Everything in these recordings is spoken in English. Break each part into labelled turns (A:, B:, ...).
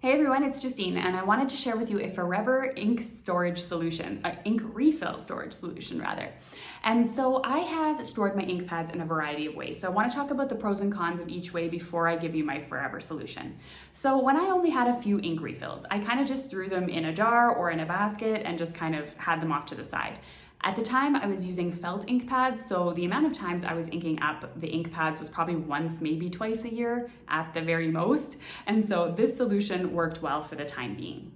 A: Hey everyone, it's Justine, and I wanted to share with you a Forever ink storage solution, ink refill storage solution rather. And so I have stored my ink pads in a variety of ways. So I want to talk about the pros and cons of each way before I give you my Forever solution. So when I only had a few ink refills, I kind of just threw them in a jar or in a basket and just kind of had them off to the side. At the time, I was using felt ink pads, so the amount of times I was inking up the ink pads was probably once, maybe twice a year at the very most, and so this solution worked well for the time being.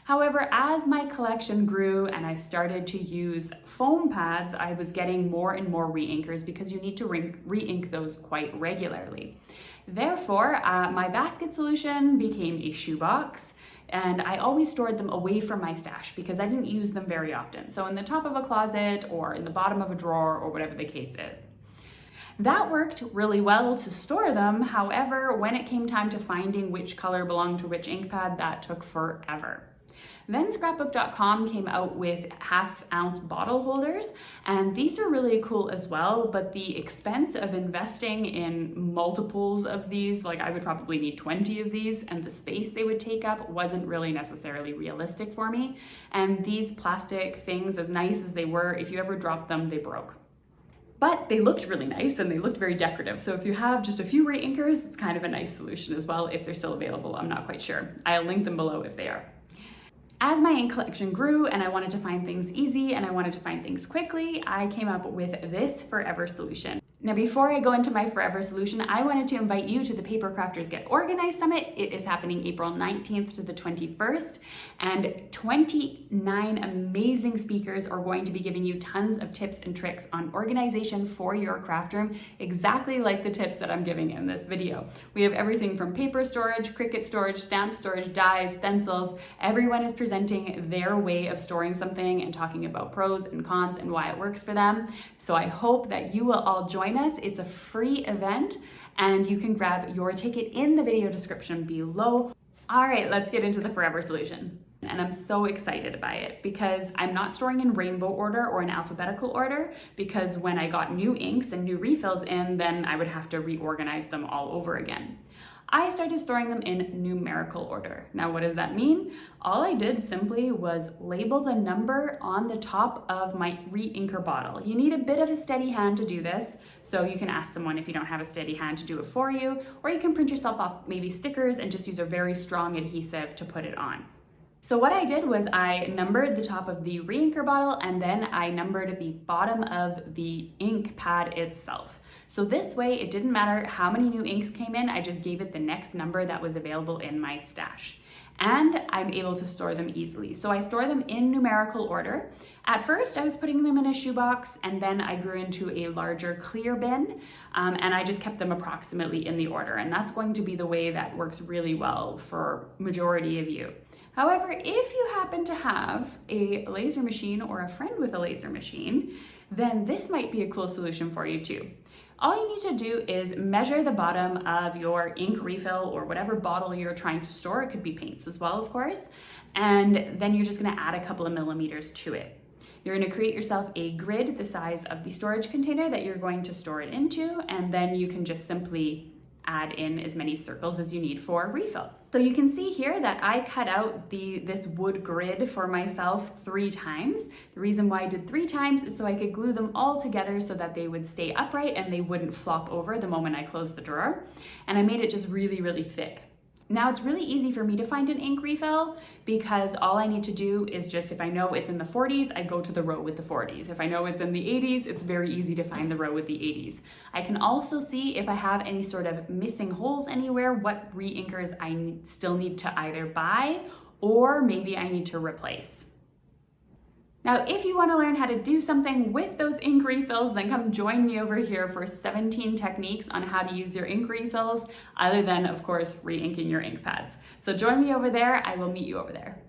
A: However, as my collection grew and I started to use foam pads, I was getting more and more re-inkers because you need to re-ink those quite regularly. Therefore, my basket solution became a shoebox, and I always stored them away from my stash because I didn't use them very often. So in the top of a closet or in the bottom of a drawer or whatever the case is. That worked really well to store them. However, when it came time to finding which color belonged to which ink pad, that took forever. Then scrapbook.com came out with half-ounce bottle holders, and these are really cool as well, but the expense of investing in multiples of these, like I would probably need 20 of these, and the space they would take up wasn't really necessarily realistic for me. And these plastic things, as nice as they were, if you ever dropped them, they broke. But they looked really nice and they looked very decorative. So if you have just a few re-inkers, it's kind of a nice solution as well if they're still available. I'm not quite sure. I'll link them below if they are. As my ink collection grew and I wanted to find things easy and I wanted to find things quickly, I came up with this Forever solution. Now, before I go into my Forever solution, I wanted to invite you to the Paper Crafters Get Organized Summit. It is happening April 19th to the 21st, and 29 amazing speakers are going to be giving you tons of tips and tricks on organization for your craft room, exactly like the tips that I'm giving in this video. We have everything from paper storage, Cricut storage, stamp storage, dies, stencils. Everyone is presenting their way of storing something and talking about pros and cons and why it works for them. So I hope that you will all join us. It's a free event and you can grab your ticket in the video description below. All right, let's get into the Forever solution. And I'm so excited by it because I'm not storing in rainbow order or in alphabetical order, because when I got new inks and new refills in, then I would have to reorganize them all over again. I started storing them in numerical order. Now, what does that mean? All I did simply was label the number on the top of my re-inker bottle. You need a bit of a steady hand to do this, so you can ask someone if you don't have a steady hand to do it for you, or you can print yourself off maybe stickers and just use a very strong adhesive to put it on. So what I did was I numbered the top of the re-inker bottle and then I numbered the bottom of the ink pad itself. So this way, it didn't matter how many new inks came in, I just gave it the next number that was available in my stash. And I'm able to store them easily. So I store them in numerical order. At first, I was putting them in a shoebox, and then I grew into a larger clear bin, and I just kept them approximately in the order. And that's going to be the way that works really well for majority of you. However, if you happen to have a laser machine or a friend with a laser machine, then this might be a cool solution for you too. All you need to do is measure the bottom of your ink refill or whatever bottle you're trying to store. It could be paints as well, of course. And then you're just gonna add a couple of millimeters to it. You're gonna create yourself a grid the size of the storage container that you're going to store it into, and then you can just simply add in as many circles as you need for refills. So you can see here that I cut out this wood grid for myself 3 times. The reason why I did 3 times is so I could glue them all together so that they would stay upright and they wouldn't flop over the moment I closed the drawer. And I made it just really, really thick. Now it's really easy for me to find an ink refill because all I need to do is just, if I know it's in the 40s, I go to the row with the 40s. If I know it's in the 80s, it's very easy to find the row with the 80s. I can also see if I have any sort of missing holes anywhere, what re-inkers I still need to either buy or maybe I need to replace. Now, if you want to learn how to do something with those ink refills, then come join me over here for 17 techniques on how to use your ink refills, other than, of course, re-inking your ink pads. So join me over there. I will meet you over there.